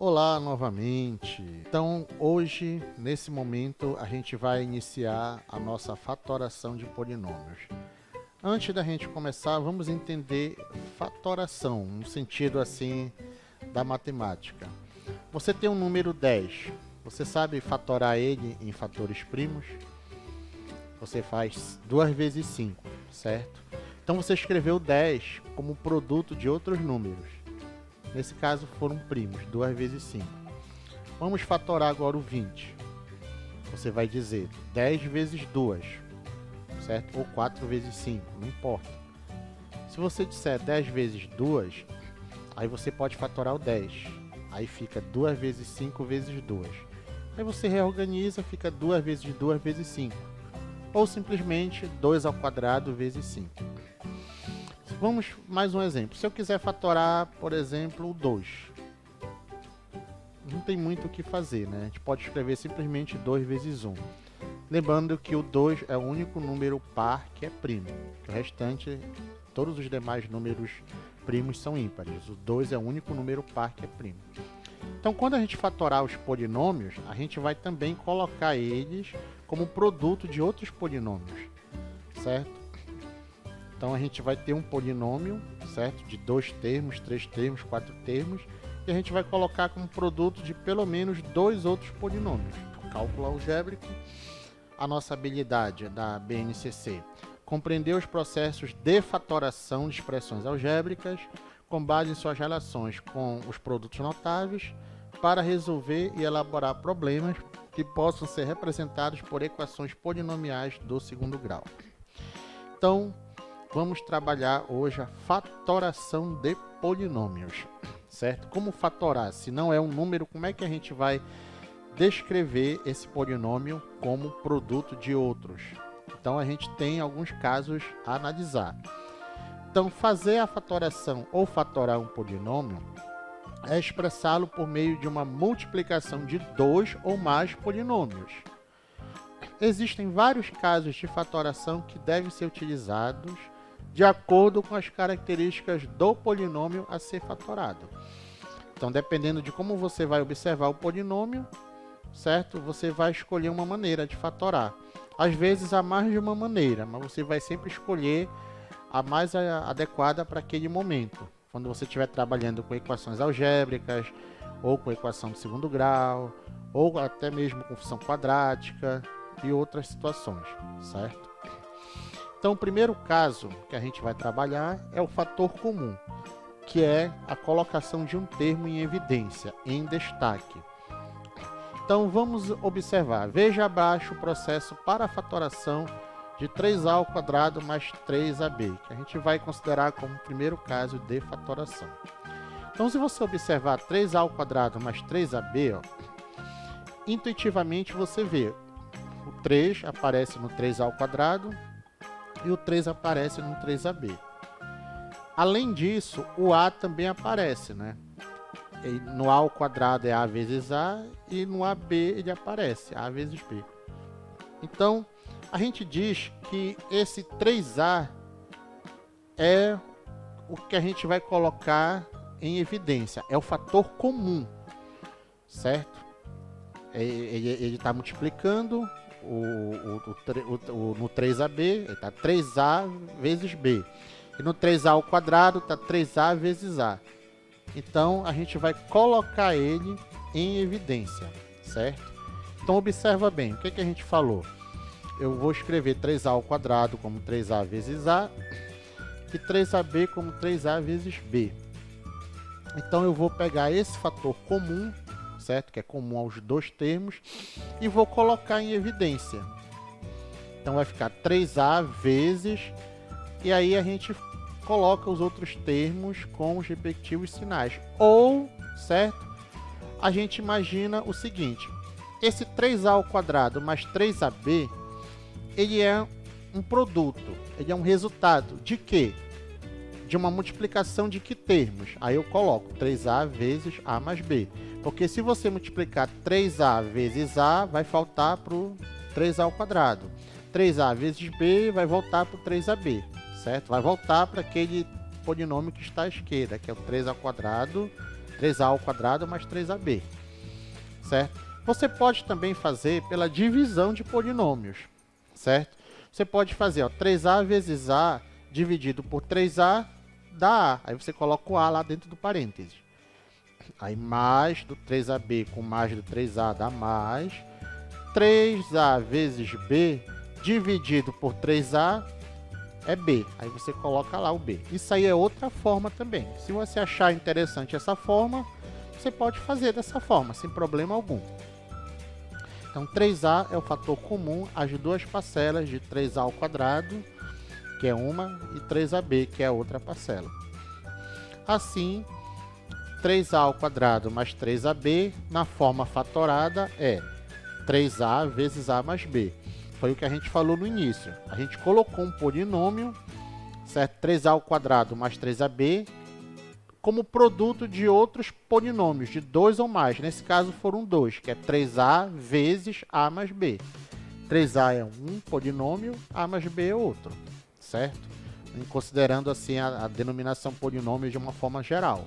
Olá novamente. Então hoje, nesse momento, a gente vai iniciar a nossa fatoração de polinômios. Antes da gente começar, vamos entender fatoração, no sentido assim da matemática. Você tem um número 10, você sabe fatorar ele em fatores primos? Você faz 2 vezes 5, certo? Então você escreveu 10 como produto de outros números. Nesse caso foram primos, 2 vezes 5. Vamos fatorar agora o 20. Você vai dizer 10 vezes 2, certo? Ou 4 vezes 5, não importa. Se você disser 10 vezes 2, aí você pode fatorar o 10. Aí fica 2 vezes 5 vezes 2. Aí você reorganiza, fica 2 vezes 2 vezes 5. Ou simplesmente 2 ao quadrado vezes 5. Vamos mais um exemplo. Se eu quiser fatorar, por exemplo, o 2. Não tem muito o que fazer, né? A gente pode escrever simplesmente 2 vezes 1. Lembrando que o 2 é o único número par que é primo. O restante, todos os demais números primos são ímpares. O 2 é o único número par que é primo. Então, quando a gente fatorar os polinômios, a gente vai também colocar eles como produto de outros polinômios, certo? Então a gente vai ter um polinômio, certo? De 2 termos, 3 termos, 4 termos, e a gente vai colocar como produto de pelo menos 2 outros polinômios. Cálculo algébrico, a nossa habilidade da BNCC. Compreender os processos de fatoração de expressões algébricas com base em suas relações com os produtos notáveis para resolver e elaborar problemas que possam ser representados por equações polinomiais do segundo grau. Então, vamos trabalhar hoje a fatoração de polinômios, certo? Como fatorar? Se não é um número, como é que a gente vai descrever esse polinômio como produto de outros? Então, a gente tem alguns casos a analisar. Então, fazer a fatoração ou fatorar um polinômio é expressá-lo por meio de uma multiplicação de 2 ou mais polinômios. Existem vários casos de fatoração que devem ser utilizados de acordo com as características do polinômio a ser fatorado. Então, dependendo de como você vai observar o polinômio, certo? Você vai escolher uma maneira de fatorar. Às vezes há mais de uma maneira, mas você vai sempre escolher a mais adequada para aquele momento. Quando você estiver trabalhando com equações algébricas, ou com equação de segundo grau, ou até mesmo com função quadrática e outras situações, certo? Então, o primeiro caso que a gente vai trabalhar é o fator comum, que é a colocação de um termo em evidência, em destaque. Então, vamos observar. Veja abaixo o processo para a fatoração de 3a ao quadrado mais 3ab, que a gente vai considerar como o primeiro caso de fatoração. Então, se você observar 3a ao quadrado mais 3ab, intuitivamente você vê o 3 aparece no 3a ao quadrado e o 3 aparece no 3ab. Além disso, o a também aparece, né? E no a ao quadrado é a vezes a e no ab ele aparece, a vezes b. Então, a gente diz que esse 3a é o que a gente vai colocar em evidência, é o fator comum, certo? Ele está multiplicando no 3ab, está 3a vezes b. E no 3a ao quadrado está 3a vezes a. Então, a gente vai colocar ele em evidência, certo? Então, observa bem, o que a gente falou? Eu vou escrever 3a ao quadrado como 3a vezes a e 3ab como 3a vezes b. Então, eu vou pegar esse fator comum, certo? Que é comum aos dois termos, e vou colocar em evidência. Então, vai ficar 3a vezes, e aí a gente coloca os outros termos com os respectivos sinais. Ou, certo? A gente imagina o seguinte, esse 3a ao quadrado mais 3ab, ele é um produto, ele é um resultado de quê? De uma multiplicação de que termos? Aí eu coloco 3a vezes a mais b. Porque se você multiplicar 3a vezes a, vai faltar para o 3a ao quadrado. 3a vezes b vai voltar para o 3ab, certo? Vai voltar para aquele polinômio que está à esquerda, que é o 3 ao quadrado 3a ao quadrado mais 3ab, certo? Você pode também fazer pela divisão de polinômios, certo? Você pode fazer, ó, 3a vezes a dividido por 3a dá a. Aí você coloca o a lá dentro do parênteses. Aí mais do 3ab com mais do 3a dá mais. 3a vezes b dividido por 3a é b. Aí você coloca lá o b. Isso aí é outra forma também. Se você achar interessante essa forma, você pode fazer dessa forma, sem problema algum. Então, 3a é o fator comum às duas parcelas de 3a ao quadrado, que é uma, e 3ab, que é a outra parcela. Assim, 3a ao quadrado mais 3ab, na forma fatorada, é 3a vezes a mais b. Foi o que a gente falou no início. A gente colocou um polinômio, certo? 3a ao quadrado mais 3ab, como produto de outros polinômios, de 2 ou mais. Nesse caso foram 2, que é 3a vezes a mais b. 3a é um polinômio, a mais b é outro, certo? Considerando assim a denominação polinômio de uma forma geral.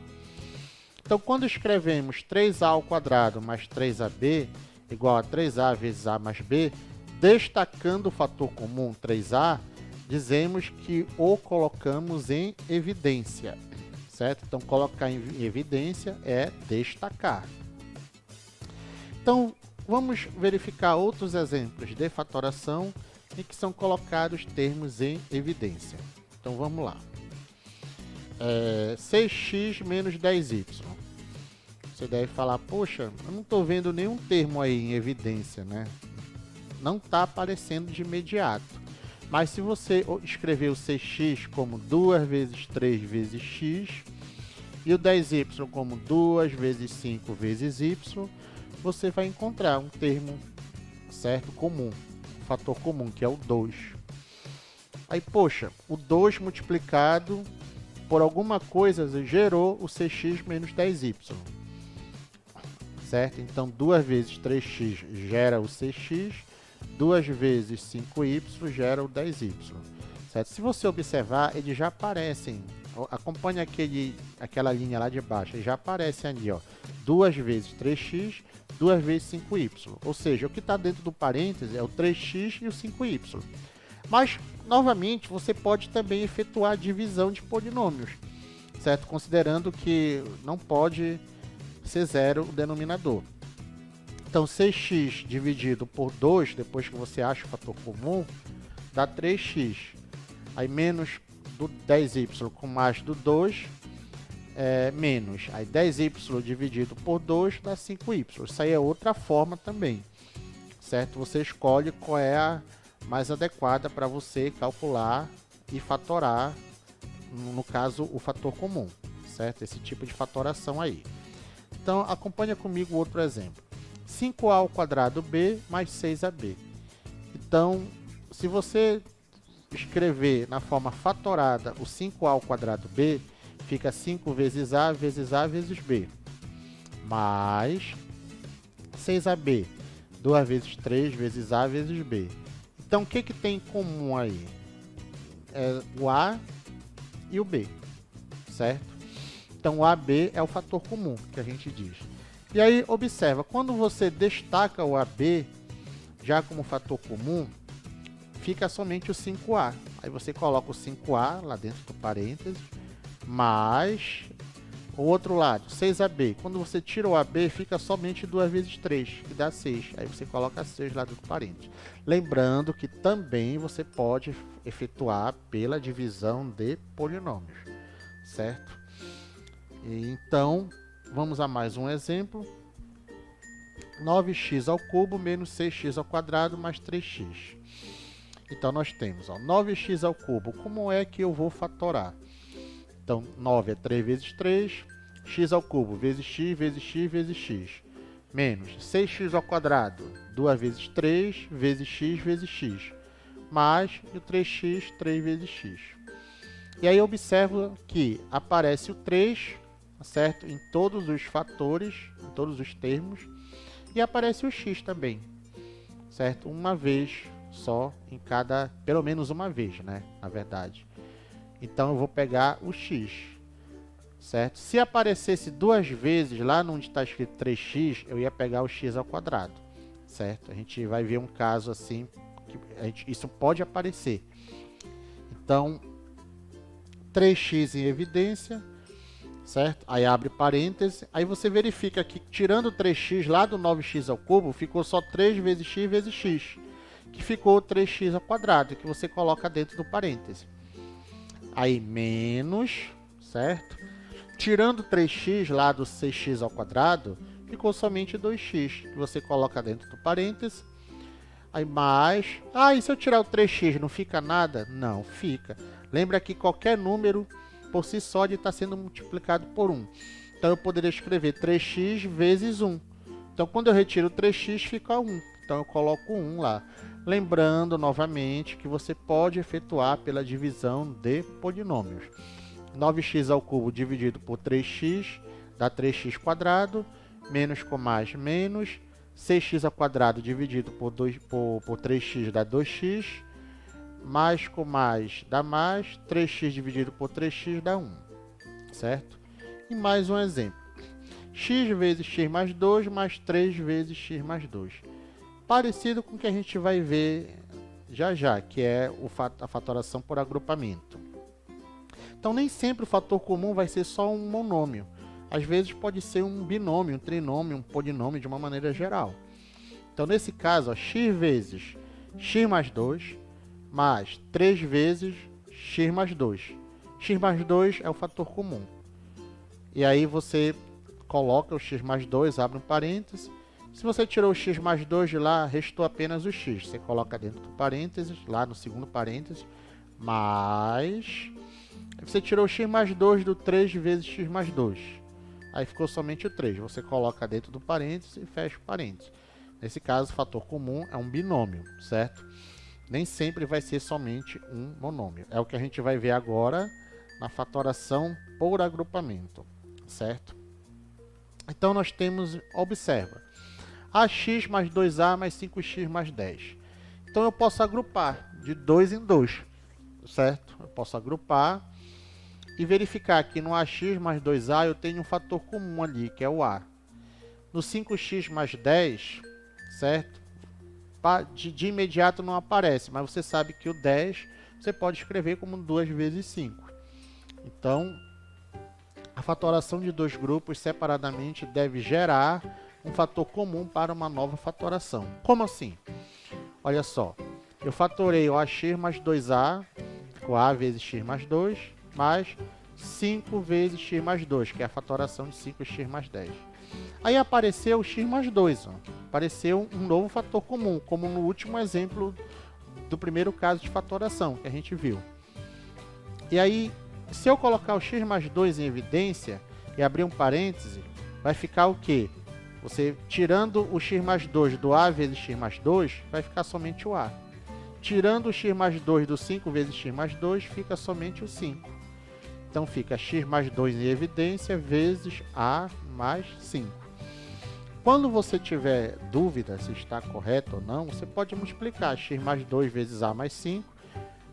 Então, quando escrevemos 3a ao quadrado mais 3ab igual a 3a vezes a mais b, destacando o fator comum 3a, dizemos que o colocamos em evidência. Certo? Então, colocar em evidência é destacar. Então, vamos verificar outros exemplos de fatoração em que são colocados termos em evidência. Então, vamos lá. 6x menos 10y. Você deve falar, poxa, eu não estou vendo nenhum termo aí em evidência, né? Não está aparecendo de imediato. Mas se você escrever o 6x como 2 vezes 3 vezes x e o 10y como 2 vezes 5 vezes y, você vai encontrar um termo, certo, comum, um fator comum, que é o 2. Aí, poxa, o 2 multiplicado por alguma coisa gerou o 6x menos 10y. Certo? Então, 2 vezes 3x gera o 6x, 2 vezes 5y gera o 10y. Certo? Se você observar, eles já aparecem. Acompanhe aquela linha lá de baixo. Eles já aparecem ali, ó. 2 vezes 3x, 2 vezes 5y. Ou seja, o que está dentro do parêntese é o 3x e o 5y. Mas, novamente, você pode também efetuar a divisão de polinômios. Certo? Considerando que não pode ser zero o denominador. Então, 6x dividido por 2, depois que você acha o fator comum, dá 3x. Aí, menos do 10y com mais do 2, menos. Aí, 10y dividido por 2 dá 5y. Isso aí é outra forma também, certo? Você escolhe qual é a mais adequada para você calcular e fatorar, no caso, o fator comum, certo? Esse tipo de fatoração aí. Então, acompanha comigo outro exemplo. 5a ao quadrado b mais 6ab. Então, se você escrever na forma fatorada o 5a ao quadrado b, fica 5 vezes a vezes b. Mais 6ab. 2 vezes 3 vezes a vezes b. Então, o que tem em comum aí? É o a e o b, certo? Então, o AB é o fator comum que a gente diz. E aí, observa, quando você destaca o AB, já como fator comum, fica somente o 5A. Aí você coloca o 5A lá dentro do parênteses, mais o outro lado, 6AB. Quando você tira o AB, fica somente 2 vezes 3, que dá 6. Aí você coloca 6 lá dentro do parênteses. Lembrando que também você pode efetuar pela divisão de polinômios, certo? Então, vamos a mais um exemplo. 9x ao cubo menos 6x ao quadrado mais 3x. Então, nós temos 9x ao cubo. Como é que eu vou fatorar? Então, 9 é 3 vezes 3, x ao cubo vezes x vezes x vezes x. Menos 6x ao quadrado, 2 vezes 3 vezes x, mais o 3x, 3 vezes x. E aí, observa que aparece o 3, certo? Em todos os fatores, em todos os termos, e aparece o x também, certo? Uma vez só em cada, pelo menos uma vez, né? Na verdade. Então, eu vou pegar o x, certo? Se aparecesse duas vezes lá onde está escrito 3x, eu ia pegar o x ao quadrado, certo? A gente vai ver um caso assim, que isso pode aparecer. Então, 3x em evidência, certo? Aí abre parênteses, aí você verifica que tirando 3x lá do 9x ao cubo, ficou só 3 vezes x, que ficou 3x ao quadrado, que você coloca dentro do parêntese. Aí menos, certo? Tirando 3x lá do 6x ao quadrado, ficou somente 2x, que você coloca dentro do parêntese. Aí mais... e se eu tirar o 3x, não fica nada? Não, fica. Lembra que qualquer número, por si só, está sendo multiplicado por 1. Então, eu poderia escrever 3x vezes 1. Então, quando eu retiro 3x, fica 1. Então, eu coloco 1 lá. Lembrando, novamente, que você pode efetuar pela divisão de polinômios. 9x ao cubo dividido por 3x dá 3x quadrado, menos com mais, menos. 6x ao quadrado dividido por 3x dá 2x, mais com mais dá mais, 3x dividido por 3x dá 1, certo? E mais um exemplo. X vezes x mais 2 mais 3 vezes x mais 2. Parecido com o que a gente vai ver já já, que é a fatoração por agrupamento. Então, nem sempre o fator comum vai ser só um monômio. Às vezes pode ser um binômio, um trinômio, um polinômio de uma maneira geral. Então, nesse caso, x vezes x mais 2 mais 3 vezes x mais 2. X mais 2 é o fator comum. E aí você coloca o x mais 2, abre um parênteses. Se você tirou o x mais 2 de lá, restou apenas o x. Você coloca dentro do parênteses, lá no segundo parênteses, mais... Você tirou o x mais 2 do 3 vezes x mais 2. Aí ficou somente o 3. Você coloca dentro do parênteses e fecha o parênteses. Nesse caso, o fator comum é um binômio, certo? Nem sempre vai ser somente um monômio. É o que a gente vai ver agora na fatoração por agrupamento, certo? Então, nós temos, observa, ax mais 2a mais 5x mais 10. Então, eu posso agrupar de 2 em 2, certo? Eu posso agrupar e verificar que no ax mais 2a eu tenho um fator comum ali, que é o a. No 5x mais 10, certo? De imediato não aparece, mas você sabe que o 10 você pode escrever como 2 vezes 5. Então, a fatoração de dois grupos separadamente deve gerar um fator comum para uma nova fatoração. Como assim? Olha só, eu fatorei o ax mais 2a, com a vezes x mais 2, mais 5 vezes x mais 2, que é a fatoração de 5x mais 10. Aí apareceu o x mais 2, ó. Apareceu um novo fator comum, como no último exemplo do primeiro caso de fatoração que a gente viu. E aí, se eu colocar o x mais 2 em evidência e abrir um parêntese, vai ficar o quê? Você tirando o x mais 2 do a vezes x mais 2, vai ficar somente o a. Tirando o x mais 2 do 5 vezes x mais 2, fica somente o 5. Então, fica x mais 2 em evidência vezes a mais 5. Quando você tiver dúvida se está correto ou não, você pode multiplicar x mais 2 vezes a mais 5.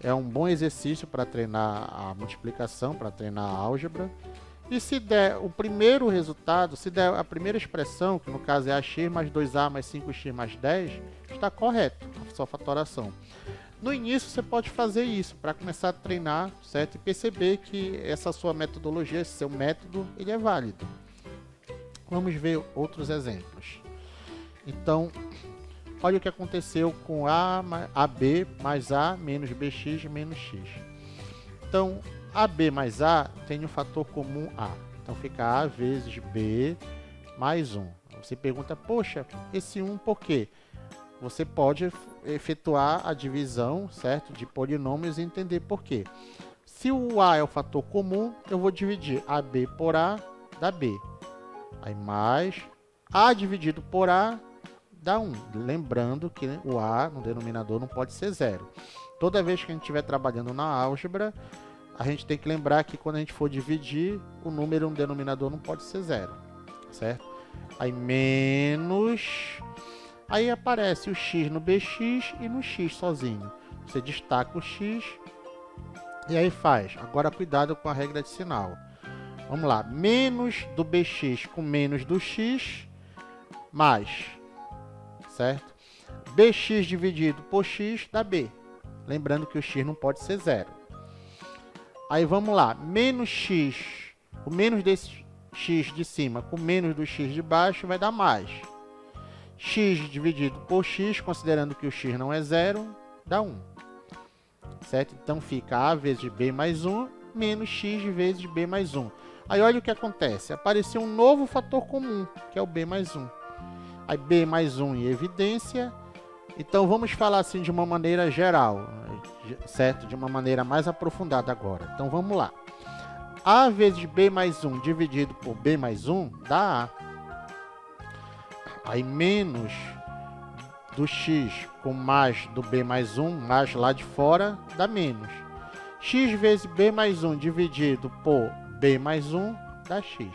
É um bom exercício para treinar a multiplicação, para treinar a álgebra. E se der o primeiro resultado, se der a primeira expressão, que no caso é ax mais 2a mais 5x mais 10, está correto a sua fatoração. No início você pode fazer isso para começar a treinar, certo? E perceber que essa sua metodologia, esse seu método, ele é válido. Vamos ver outros exemplos. Então, olha o que aconteceu com AB mais A menos BX menos X. Então, AB mais A tem um fator comum A. Então, fica A vezes B mais 1. Você pergunta, poxa, esse 1 por quê? Você pode efetuar a divisão, certo, de polinômios e entender por quê. Se o A é o fator comum, eu vou dividir AB por A, dá B. Aí mais A dividido por A dá 1. Lembrando que o A no denominador não pode ser 0. Toda vez que a gente estiver trabalhando na álgebra, a gente tem que lembrar que quando a gente for dividir, o número no denominador não pode ser 0. Certo? Aí menos... Aí aparece o x no bx e no x sozinho. Você destaca o x e aí faz. Agora cuidado com a regra de sinal. Vamos lá, menos do bx com menos do x, mais, certo? Bx dividido por x dá b. Lembrando que o x não pode ser zero. Aí vamos lá, menos x, o menos desse x de cima com menos do x de baixo vai dar mais. X dividido por x, considerando que o x não é zero, dá 1. Certo? Então fica a vezes b mais 1 menos x vezes b mais 1. Aí olha o que acontece, apareceu um novo fator comum, que é o b mais 1. Aí b mais 1 em evidência. Então vamos falar assim de uma maneira geral, certo? De uma maneira mais aprofundada agora. Então vamos lá. A vezes b mais 1 dividido por b mais 1 dá a. Aí menos do x com mais do b mais 1, mais lá de fora, dá menos. X vezes b mais 1 dividido por b mais 1 dá x.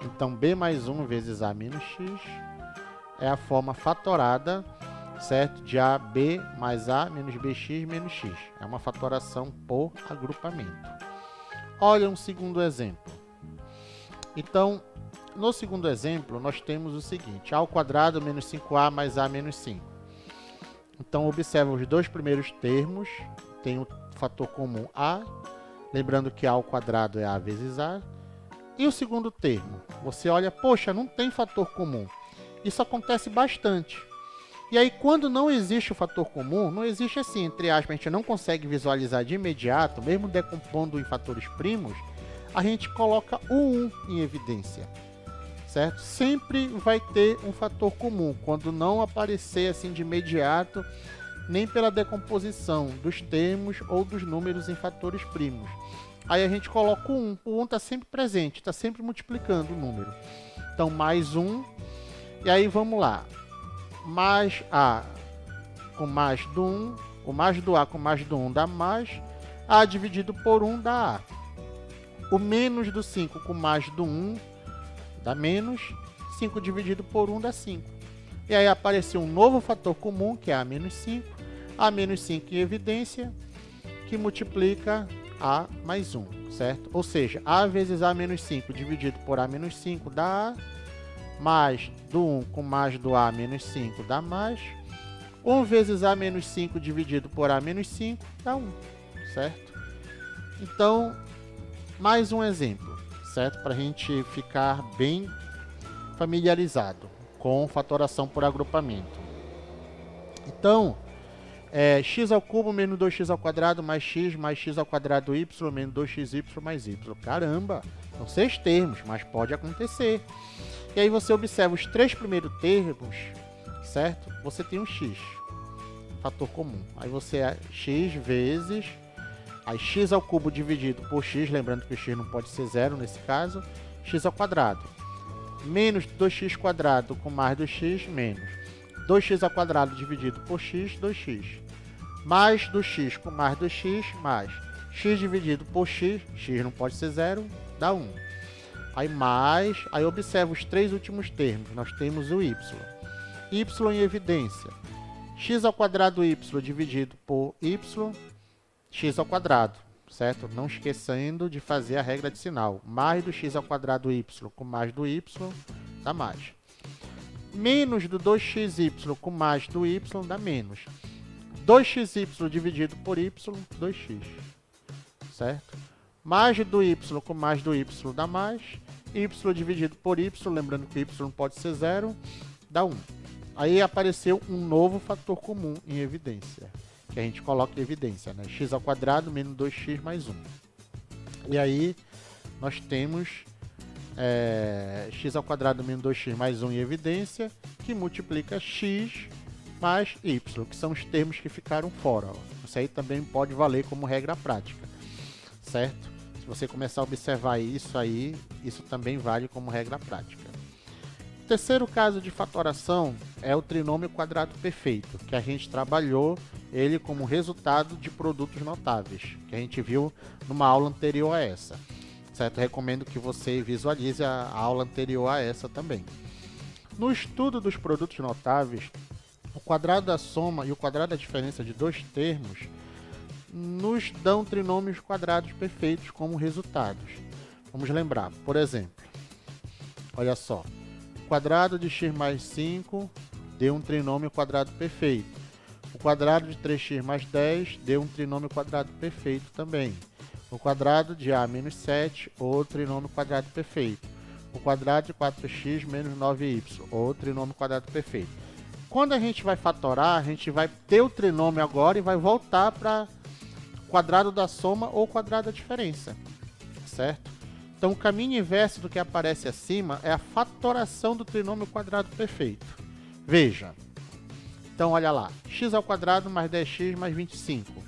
Então b mais 1 vezes a menos x é a forma fatorada, certo? De AB mais A menos BX menos X. É uma fatoração por agrupamento. Olha um segundo exemplo. Então, no segundo exemplo, nós temos o seguinte. A ao quadrado menos 5A mais A menos 5. Então, observa os dois primeiros termos. Tem o fator comum A. Lembrando que A ao quadrado é A vezes A. E o segundo termo? Você olha, poxa, não tem fator comum. Isso acontece bastante. E aí, quando não existe o fator comum, não existe assim, entre aspas, a gente não consegue visualizar de imediato, mesmo decompondo em fatores primos, a gente coloca o 1 em evidência, certo? Sempre vai ter um fator comum, quando não aparecer assim de imediato, nem pela decomposição dos termos ou dos números em fatores primos. Aí a gente coloca o 1 está sempre presente, está sempre multiplicando o número. Então, mais 1. E aí, vamos lá. Mais A com mais do 1. O mais do A com mais do 1 dá mais. A dividido por 1 dá A. O menos do 5 com mais do 1 dá menos. 5 dividido por 1 dá 5. E aí apareceu um novo fator comum, que é A menos 5. A menos 5 em evidência, que multiplica A mais 1, certo? Ou seja, A vezes A menos 5 dividido por A menos 5 dá A. Mais do 1 com mais do A menos 5 dá mais. 1 vezes A menos 5 dividido por A menos 5 dá 1, certo? Então, mais um exemplo, certo? Para a gente ficar bem familiarizado com fatoração por agrupamento. Então, x ao cubo menos 2x ao quadrado mais x ao quadrado y menos 2xy mais y. Caramba, são 6 termos, mas pode acontecer. E aí você observa os 3 primeiros termos, certo? Você tem um x, fator comum. Aí você é x vezes, aí x ao cubo dividido por x, lembrando que o x não pode ser zero nesse caso, x ao quadrado. Menos 2x quadrado com mais 2x, menos. 2x ao quadrado dividido por x, 2x. Mais do x com mais 2x, mais. X dividido por x, x não pode ser zero, dá 1. Aí mais, aí observa os 3 últimos termos, nós temos o y. Y em evidência, x ao quadrado y dividido por y, x ao quadrado, certo? Não esquecendo de fazer a regra de sinal. Mais do x ao quadrado y com mais do y, dá mais. Menos do 2xy com mais do y, dá menos. 2xy dividido por y, 2x, certo? Mais do y com mais do y dá mais. Y dividido por y, lembrando que y pode ser zero, dá 1. Aí apareceu um novo fator comum em evidência, que a gente coloca em evidência, né? X ao quadrado menos 2x mais 1. E aí nós temos x ao quadrado menos 2x mais 1 em evidência, que multiplica x mais y, que são os termos que ficaram fora. Ó. Isso aí também pode valer como regra prática, certo? Se você começar a observar isso aí, isso também vale como regra prática. O terceiro caso de fatoração é o trinômio quadrado perfeito, que a gente trabalhou ele como resultado de produtos notáveis, que a gente viu numa aula anterior a essa. Certo? Recomendo que você visualize a aula anterior a essa também. No estudo dos produtos notáveis, o quadrado da soma e o quadrado da diferença de dois termos nos dão trinômios quadrados perfeitos como resultados. Vamos lembrar, por exemplo, olha só, o quadrado de x mais 5 deu um trinômio quadrado perfeito. O quadrado de 3x mais 10 deu um trinômio quadrado perfeito também. O quadrado de a menos 7, outro trinômio quadrado perfeito. O quadrado de 4x menos 9y, outro trinômio quadrado perfeito. Quando a gente vai fatorar, a gente vai ter o trinômio agora e vai voltar para o quadrado da soma ou quadrado da diferença, certo? Então, o caminho inverso do que aparece acima é a fatoração do trinômio quadrado perfeito. Veja. Então, olha lá. X ao quadrado mais 10x mais 25.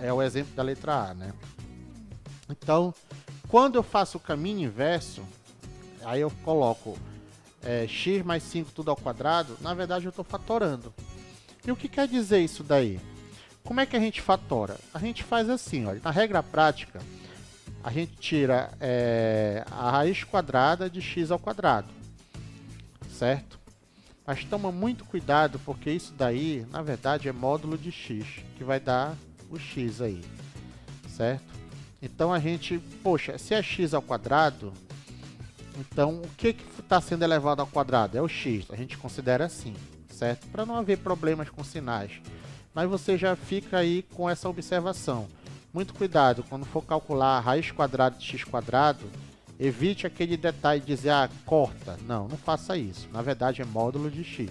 É o exemplo da letra A, né? Então, quando eu faço o caminho inverso, aí eu coloco x mais 5 tudo ao quadrado, na verdade eu estou fatorando. E o que quer dizer isso daí? Como é que a gente fatora? A gente faz assim, olha, na regra prática, a gente tira a raiz quadrada de x ao quadrado, certo? Mas toma muito cuidado, porque isso daí, na verdade, é módulo de x, que vai dar o x aí, certo? Então a gente, poxa, se é x ao quadrado, então o que está sendo elevado ao quadrado? É o x, a gente considera assim, certo? Para não haver problemas com sinais. Mas você já fica aí com essa observação. Muito cuidado, quando for calcular a raiz quadrada de x quadrado, evite aquele detalhe de dizer, corta. Não, não faça isso. Na verdade, é módulo de x.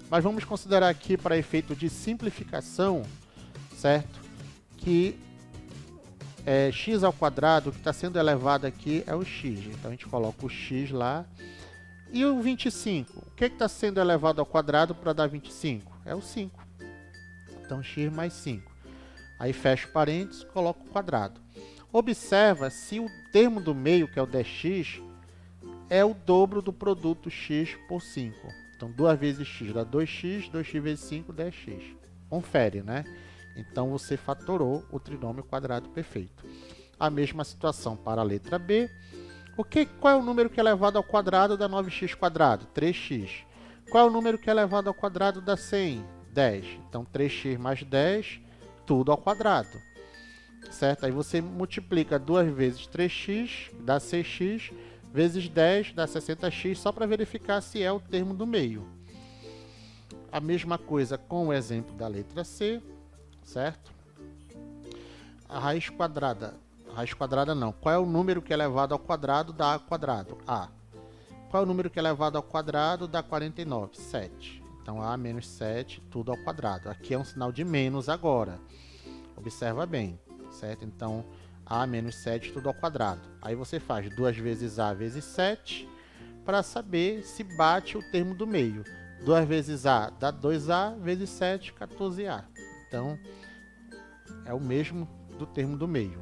Mas vamos considerar aqui, para efeito de simplificação, certo? Que x ao quadrado, que está sendo elevado aqui, é o x. Então, a gente coloca o x lá. E o 25? O que está sendo elevado ao quadrado para dar 25? É o 5. Então, x mais 5. Aí, fecha o parênteses, coloca o quadrado. Observa se o termo do meio, que é o 10x, é o dobro do produto x por 5. Então, 2 vezes x dá 2x, 2x vezes 5, 10x. Confere, né? Então, você fatorou o trinômio quadrado perfeito. A mesma situação para a letra B. Qual é o número que é elevado ao quadrado da 9x quadrado? 3x. Qual é o número que é elevado ao quadrado da 100? 10. Então, 3x mais 10, tudo ao quadrado. Certo? Aí você multiplica 2 vezes 3x, dá 6x, vezes 10, dá 60x, só para verificar se é o termo do meio. A mesma coisa com o exemplo da letra C, certo? A raiz quadrada não. Qual é o número que é elevado ao quadrado da A quadrado? A. Qual é o número que é elevado ao quadrado da 49? 7. Então, A menos 7, tudo ao quadrado. Aqui é um sinal de menos agora. Observa bem. Certo? Então, A menos 7, tudo ao quadrado. Aí você faz 2 vezes A vezes 7, para saber se bate o termo do meio. 2 vezes A dá 2A, vezes 7, 14A. Então, é o mesmo do termo do meio.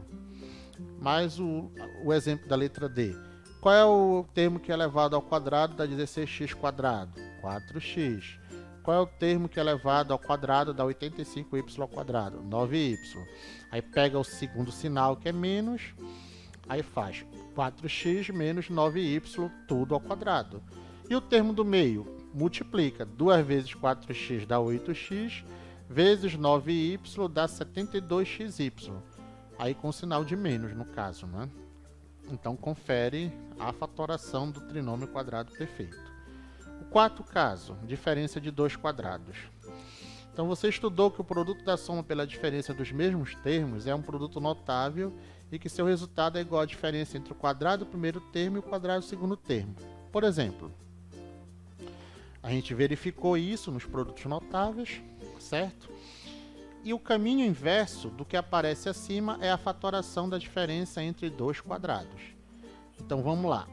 Mais o exemplo da letra D. Qual é o termo que é elevado ao quadrado da 16x quadrado? 4x. Qual é o termo que é elevado ao quadrado da 85y ao quadrado? 9y. Aí pega o segundo sinal, que é menos, aí faz 4x menos 9y, tudo ao quadrado. E o termo do meio? Multiplica. 2 vezes 4x dá 8x, vezes 9y dá 72xy. Aí com sinal de menos, no caso, né? Então, confere a fatoração do trinômio quadrado perfeito. O quarto caso, diferença de dois quadrados. Então, você estudou que o produto da soma pela diferença dos mesmos termos é um produto notável e que seu resultado é igual à diferença entre o quadrado do primeiro termo e o quadrado do segundo termo. Por exemplo, a gente verificou isso nos produtos notáveis, certo? E o caminho inverso do que aparece acima é a fatoração da diferença entre dois quadrados. Então, vamos lá.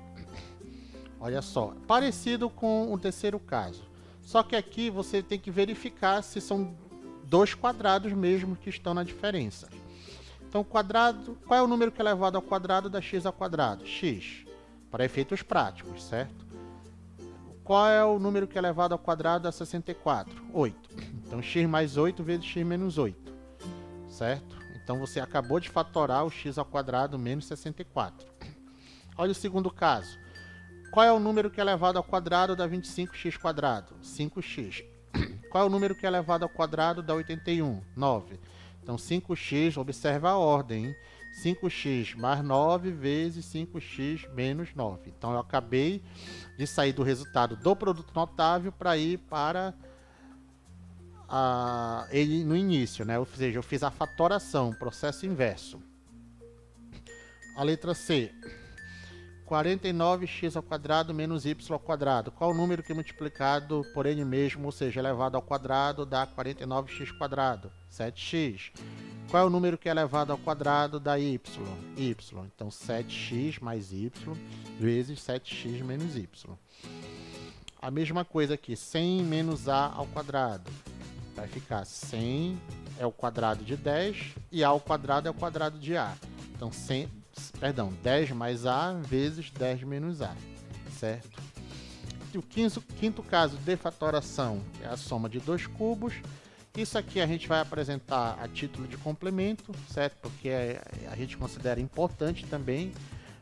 Olha só, parecido com o terceiro caso. Só que aqui você tem que verificar se são dois quadrados mesmo que estão na diferença. Então, quadrado, qual é o número que é elevado ao quadrado da x ao quadrado? X, para efeitos práticos, certo? Qual é o número que é elevado ao quadrado da 64? 8. Então, x mais 8 vezes x menos 8, certo? Então, você acabou de fatorar o x ao quadrado menos 64. Olha o segundo caso. Qual é o número que é elevado ao quadrado da 25x quadrado? 5x. Qual é o número que é elevado ao quadrado da 81? 9. Então, 5x, observa a ordem, hein? 5x mais 9 vezes 5x menos 9. Então, eu acabei de sair do resultado do produto notável para ir para ele no início, né? Ou seja, eu fiz a fatoração, processo inverso. A letra C. 49x ao quadrado menos y ao quadrado. Qual o número que multiplicado por ele mesmo, ou seja, elevado ao quadrado, dá 49x quadrado? 7x. Qual é o número que é elevado ao quadrado da y? Y. Então, 7x mais y vezes 7x menos y. A mesma coisa aqui, 100 menos a ao quadrado. Vai ficar 100 é o quadrado de 10 e a ao quadrado é o quadrado de a. Então, 10 mais a vezes 10 menos a, certo? E o quinto caso de fatoração é a soma de dois cubos. Isso aqui a gente vai apresentar a título de complemento, certo? Porque a gente considera importante também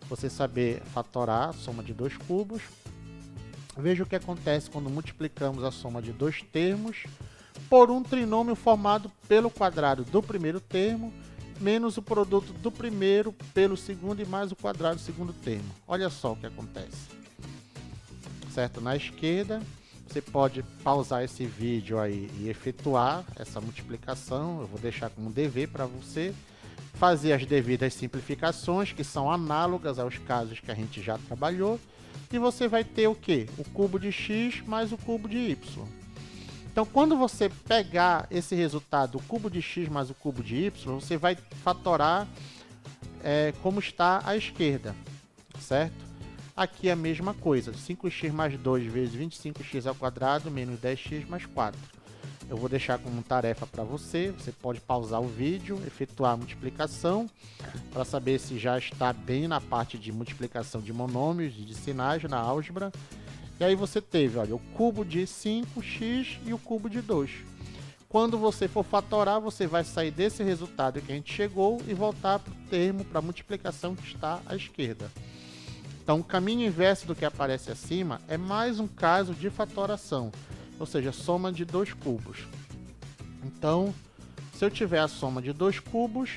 você saber fatorar a soma de dois cubos. Veja o que acontece quando multiplicamos a soma de dois termos por um trinômio formado pelo quadrado do primeiro termo menos o produto do primeiro pelo segundo e mais o quadrado do segundo termo. Olha só o que acontece. Certo? Na esquerda, você pode pausar esse vídeo aí e efetuar essa multiplicação. Eu vou deixar como dever para você fazer as devidas simplificações, que são análogas aos casos que a gente já trabalhou. E você vai ter o quê? O cubo de x mais o cubo de y. Então, quando você pegar esse resultado, o cubo de x mais o cubo de y, você vai fatorar como está à esquerda, certo? Aqui é a mesma coisa, 5x mais 2 vezes 25x ao quadrado menos 10x mais 4. Eu vou deixar como tarefa para você, você pode pausar o vídeo, efetuar a multiplicação, para saber se já está bem na parte de multiplicação de monômios e de sinais na álgebra. E aí você teve, olha, o cubo de 5x e o cubo de 2. Quando você for fatorar, você vai sair desse resultado que a gente chegou e voltar para o termo, para a multiplicação que está à esquerda. Então, o caminho inverso do que aparece acima é mais um caso de fatoração, ou seja, soma de dois cubos. Então, se eu tiver a soma de dois cubos,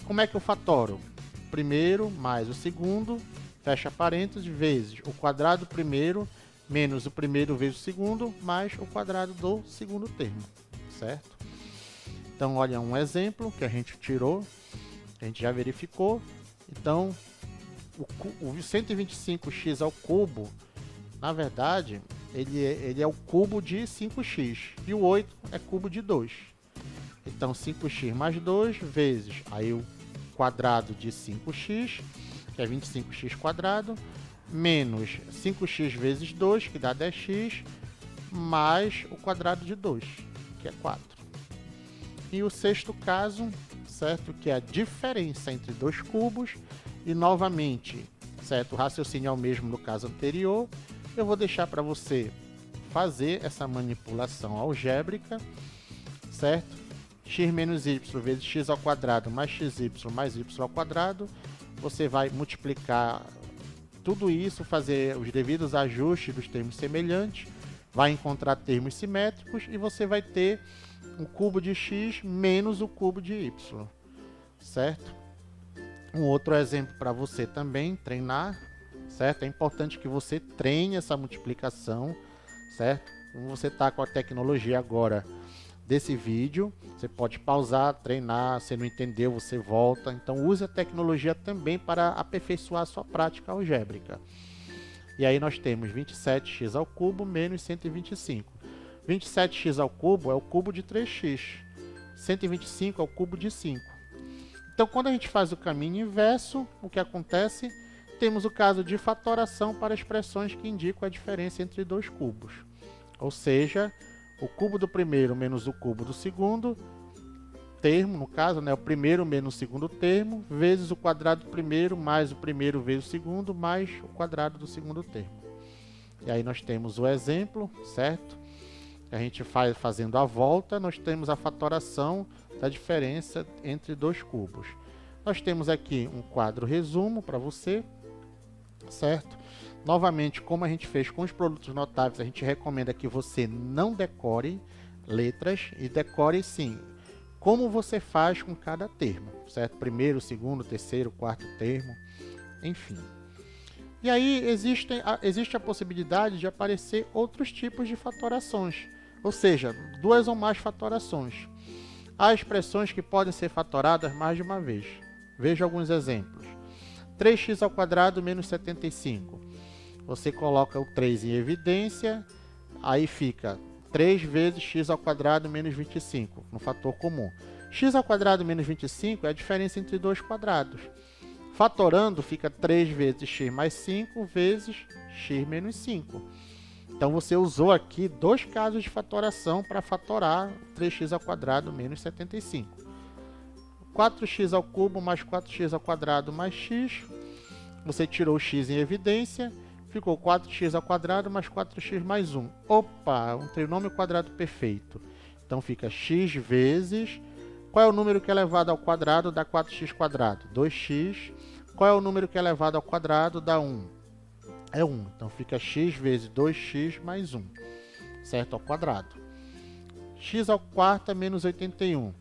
como é que eu fatoro? O primeiro mais o segundo, fecha parênteses, vezes o quadrado do primeiro menos o primeiro vezes o segundo, mais o quadrado do segundo termo, certo? Então, olha um exemplo que a gente tirou, que a gente já verificou. Então, o 125x ao cubo, na verdade, ele é o cubo de 5x, e o 8 é cubo de 2. Então, 5x mais 2 vezes aí o quadrado de 5x, que é 25x quadrado, menos 5x vezes 2, que dá 10x, mais o quadrado de 2, que é 4. E o sexto caso, certo, que é a diferença entre dois cubos, e novamente, certo, o raciocínio é o mesmo do caso anterior. Eu vou deixar para você fazer essa manipulação algébrica, certo? X menos y vezes x ao quadrado mais xy mais y ao quadrado. Você vai multiplicar tudo isso, fazer os devidos ajustes dos termos semelhantes, vai encontrar termos simétricos e você vai ter o cubo de x menos o cubo de y, certo? Um outro exemplo para você também treinar, certo? É importante que você treine essa multiplicação, certo? Como você está com a tecnologia agora desse vídeo, você pode pausar, treinar, se não entendeu, você volta. Então, use a tecnologia também para aperfeiçoar a sua prática algébrica. E aí nós temos 27x ao cubo menos 125. 27x ao cubo é o cubo de 3x. 125 é o cubo de 5. Então, quando a gente faz o caminho inverso, o que acontece? Temos o caso de fatoração para expressões que indicam a diferença entre dois cubos. Ou seja, o cubo do primeiro menos o cubo do segundo termo, no caso, né, o primeiro menos o segundo termo, vezes o quadrado do primeiro, mais o primeiro vezes o segundo, mais o quadrado do segundo termo. E aí nós temos o exemplo, certo? A gente fazendo a volta, nós temos a fatoração da diferença entre dois cubos. Nós temos aqui um quadro resumo para você, certo? Novamente, como a gente fez com os produtos notáveis, a gente recomenda que você não decore letras e decore sim como você faz com cada termo, certo? Primeiro, segundo, terceiro, quarto termo, enfim. E aí existe a possibilidade de aparecer outros tipos de fatorações, ou seja, duas ou mais fatorações. Há expressões que podem ser fatoradas mais de uma vez. Veja alguns exemplos. 3x² menos 75. Você coloca o 3 em evidência, aí fica 3 vezes x² menos 25, no fator comum. x² menos 25 é a diferença entre dois quadrados. Fatorando, fica 3 vezes x mais 5 vezes x menos 5. Então, você usou aqui dois casos de fatoração para fatorar 3x² menos 75. 4x³ mais 4x² mais x. Você tirou o x em evidência, ficou 4x² mais 4x mais 1. Opa, um trinômio quadrado perfeito. Então, fica x vezes... Qual é o número que é elevado ao quadrado dá 4x²? 2x. Qual é o número que é elevado ao quadrado dá 1? É 1. Então, fica x vezes 2x mais 1, certo? Ao quadrado. x² menos 81.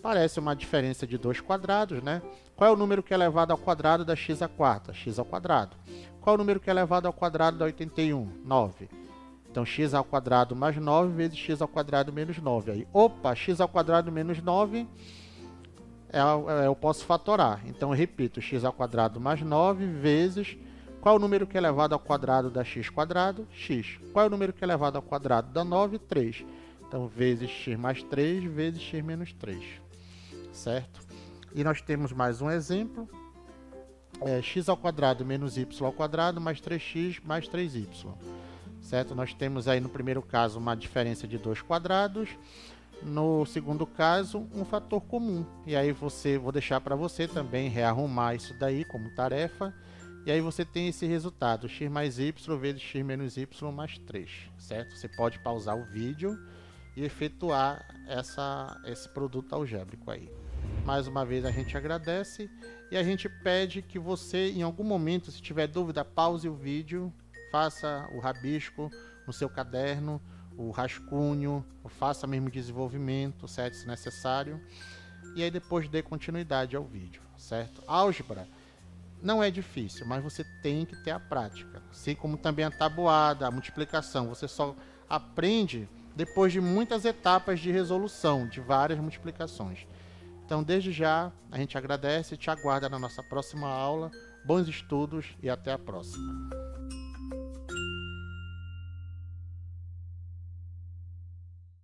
Parece uma diferença de dois quadrados, né? Qual é o número que é elevado ao quadrado da x²? X². Qual é o número que é elevado ao quadrado da 81? 9. Então, x² mais 9 vezes x² menos 9. Aí, opa, x² menos 9, eu posso fatorar. Então, eu repito, x² mais 9 vezes... Qual é o número que é elevado ao quadrado da x²? X. Qual é o número que é elevado ao quadrado da 9? 3. Então, vezes x mais 3 vezes x menos 3. Certo? E nós temos mais um exemplo. X² menos y² mais 3x mais 3y. Certo? Nós temos aí no primeiro caso uma diferença de dois quadrados. No segundo caso, um fator comum. E aí vou deixar para você também rearrumar isso daí como tarefa. E aí você tem esse resultado, x mais y vezes x menos y mais 3, certo? Você pode pausar o vídeo e efetuar esse produto algébrico aí. Mais uma vez a gente agradece e a gente pede que você, em algum momento, se tiver dúvida, pause o vídeo, faça o rabisco no seu caderno, o rascunho, faça mesmo desenvolvimento, certo? Se necessário. E aí depois dê continuidade ao vídeo, certo? Álgebra não é difícil, mas você tem que ter a prática. Assim como também a tabuada, a multiplicação. Você só aprende depois de muitas etapas de resolução, de várias multiplicações. Então, desde já, a gente agradece e te aguarda na nossa próxima aula. Bons estudos e até a próxima.